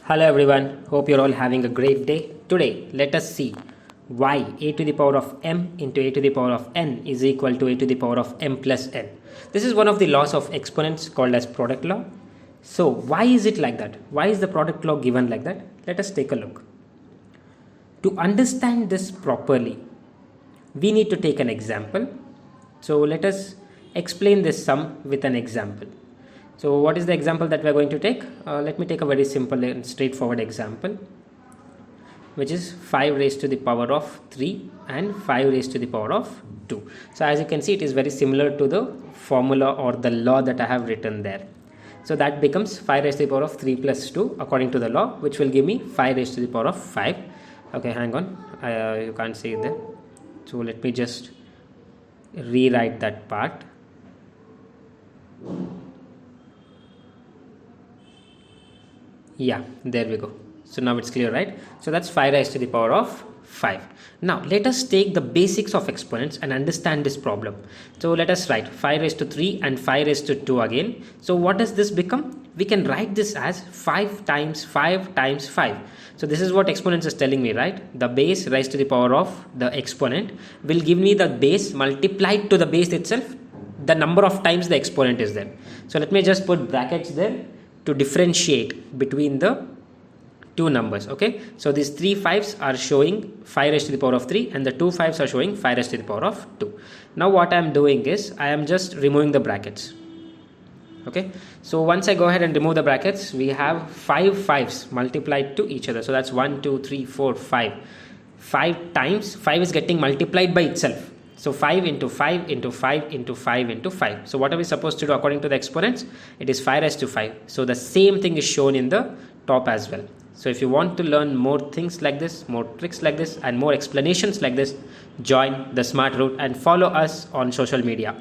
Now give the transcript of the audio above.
Hello everyone, hope you're all having a great day. Today, let us see why a to the power of m into a to the power of n is equal to a to the power of m plus n. This is one of the laws of exponents called as product law. So why is it like that? Why is the product law given like that? Let us take a look. To understand this properly, we need to take an example. So let us explain this sum with an example. So what is the example that we are going to take? Let me take a very simple and straightforward example, which is 5 raised to the power of 3 and 5 raised to the power of 2. So as you can see, it is very similar to the formula or the law that I have written there. So that becomes 5 raised to the power of 3 plus 2 according to the law, which will give me 5 raised to the power of 5. Okay, hang on, you can't see it there. So let me just rewrite that part. Yeah, there we go. So now it's clear, right? So that's 5 raised to the power of 5. Now let us take the basics of exponents and understand this problem. So let us write 5 raised to 3 and 5 raised to 2 again. So what does this become? We can write this as 5 times 5 times 5. So this is what exponents is telling me, right? The base raised to the power of the exponent will give me the base multiplied to the base itself, the number of times the exponent is there. So let me just put brackets there to differentiate between the two numbers. Okay, so these 3 5s are showing 5 raised to the power of 3 and the 2 5s are showing 5 raised to the power of 2. Now what I am doing is I am just removing the brackets. Okay, so once I go ahead and remove the brackets, we have 5 5s multiplied to each other. So that's 1 2 3 4 5. 5 times 5 is getting multiplied by itself. So 5 into 5 into 5 into 5 into 5. So what are we supposed to do according to the exponents? It is 5 raised to 5. So the same thing is shown in the top as well. So if you want to learn more things like this, more tricks like this, and more explanations like this, join the SmartRoot and follow us on social media.